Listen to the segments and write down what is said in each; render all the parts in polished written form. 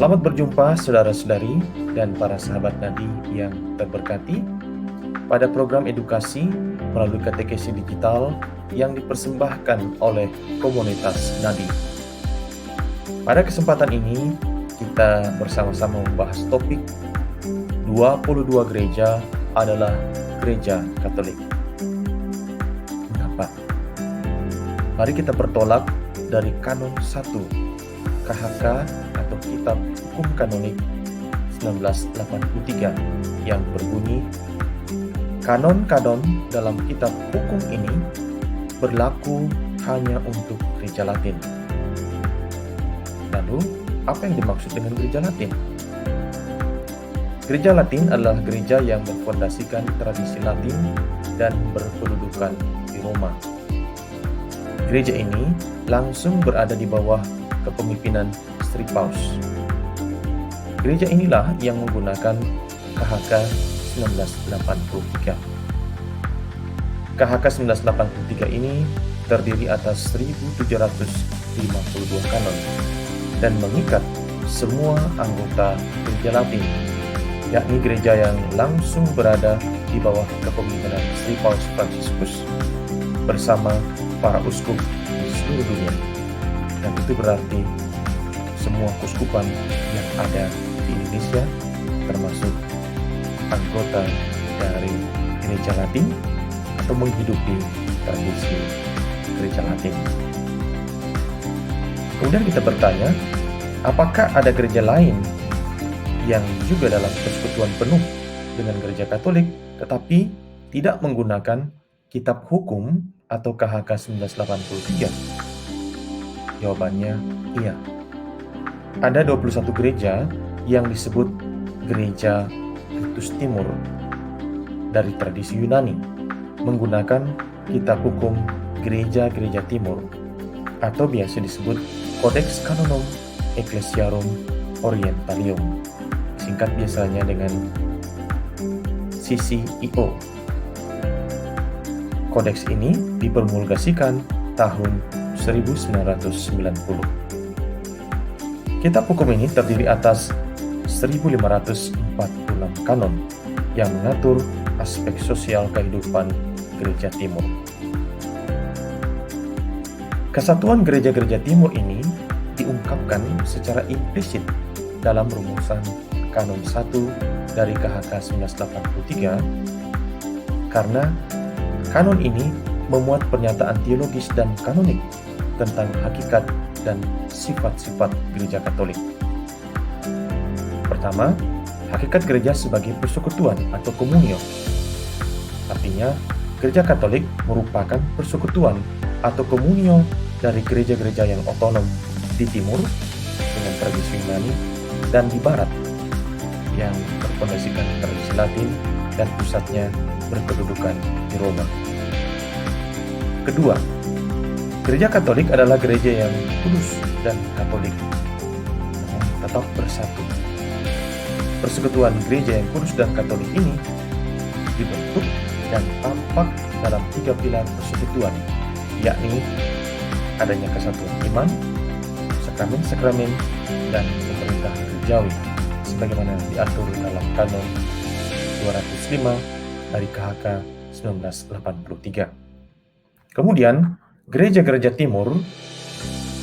Selamat berjumpa saudara-saudari dan para sahabat Nadi yang terberkati pada program edukasi melalui katekesi digital yang dipersembahkan oleh komunitas Nadi. Pada kesempatan ini kita bersama-sama membahas topik 22 gereja adalah gereja Katolik. Mengapa? Mari kita bertolak dari kanon 1 KHK atau Kitab Hukum Kanonik 1983 yang berbunyi, kanon-kanon dalam kitab hukum ini berlaku hanya untuk gereja Latin. Lalu, apa yang dimaksud dengan gereja Latin? Gereja Latin adalah gereja yang berfondasikan tradisi Latin dan berkedudukan di Roma. Gereja ini langsung berada di bawah kepemimpinan Istri Paus. Gereja inilah yang menggunakan KHK 1983. KHK 1983 ini terdiri atas 1752 kanon dan mengikat semua anggota gereja Latin, yakni gereja yang langsung berada di bawah kepemimpinan Istri Paus Fransiskus bersama para uskup di seluruh dunia. Dan itu berarti semua keuskupan yang ada di Indonesia termasuk anggota dari gereja Latin atau menghidupi tradisi gereja Latin. Kemudian kita bertanya, apakah ada gereja lain yang juga dalam persekutuan penuh dengan gereja Katolik tetapi tidak menggunakan kitab hukum atau KHK 1983? Jawabannya iya. Ada 21 gereja yang disebut gereja Ritus Timur dari tradisi Yunani menggunakan kitab hukum gereja-gereja Timur atau biasa disebut Codex Canonum Ecclesiarum Orientalium, singkat biasanya dengan CCEO. Kodeks ini dipromulgasikan tahun 1990. Kitab hukum ini terdiri atas 1546 kanon yang mengatur aspek sosial kehidupan gereja Timur. Kesatuan gereja-gereja Timur ini diungkapkan secara implisit dalam rumusan kanon 1 dari KHK 1983 karena kanon ini memuat pernyataan teologis dan kanonik tentang hakikat dan sifat-sifat gereja Katolik. Pertama, hakikat gereja sebagai persekutuan atau komunio. Artinya, gereja Katolik merupakan persekutuan atau komunio dari gereja-gereja yang otonom di timur dengan tradisi Yunani dan di barat yang berfondasikan tradisi Latin dan pusatnya berkedudukan di Roma. Kedua, gereja Katolik adalah gereja yang kudus dan Katolik, namun tetap bersatu. Persekutuan gereja yang kudus dan Katolik ini dibentuk dan tampak dalam 3 pilar persekutuan, yakni adanya kesatuan iman, sakramen-sakramen, dan pemerintah gerejawi, sebagaimana diatur dalam kanon 205 dari KHK 1983. Kemudian, gereja-gereja Timur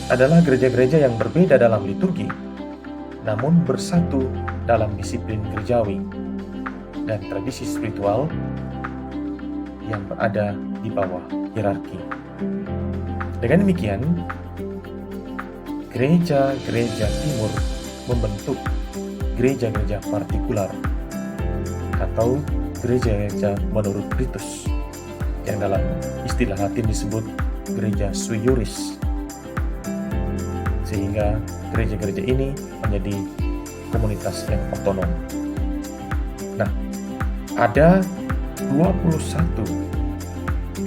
adalah gereja-gereja yang berbeda dalam liturgi, namun bersatu dalam disiplin gerejawi dan tradisi spiritual yang berada di bawah hierarki. Dengan demikian, gereja-gereja Timur membentuk gereja-gereja partikular atau gereja-gereja menurut ritus, yang dalam istilah Latin disebut gereja sui juris, sehingga gereja-gereja ini menjadi komunitas yang otonom. Nah, ada 21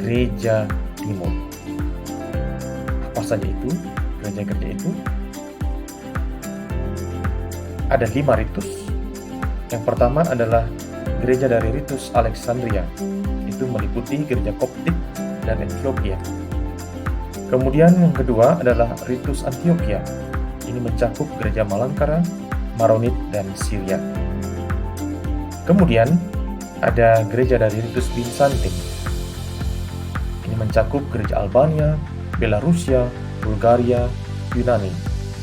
gereja Timur. Apa saja itu gereja-gereja itu? Ada 5 ritus. Yang pertama adalah gereja dari ritus Alexandria, itu meliputi gereja Koptik dan Ethiopia. Kemudian yang kedua adalah ritus Antioquia, ini mencakup gereja Malangkara, Maronit, dan Syria. Kemudian ada gereja dari ritus Bizantin. Ini mencakup gereja Albania, Belarusia, Bulgaria, Yunani,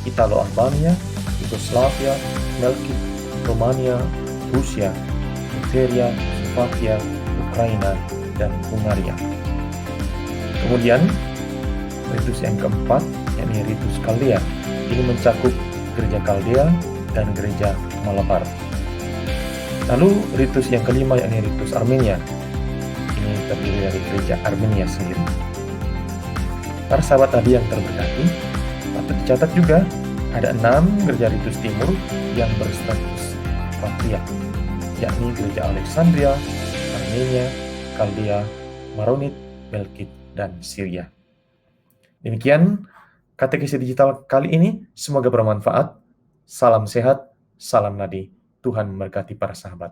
Italo-Albania, Yugoslavia, Melkit, Romania, Rusia, Bulgaria, Slovakia, Ukraina, dan Hungaria. Kemudian ritus yang keempat, yakni ritus Kaldea. Ini mencakup gereja Kaldea dan gereja Malabar. Lalu ritus yang kelima, yakni ritus Armenia. Ini terdiri dari gereja Armenia sendiri. Para sahabat tadi yang terberkati, patut dicatat juga ada 6 gereja ritus timur yang berstatus patriark, yakni gereja Alexandria, Armenia, Kaldea, Maronit, Melkit, dan Syria. Demikian katekesi digital kali ini, semoga bermanfaat. Salam sehat, salam nadi. Tuhan memberkati para sahabat.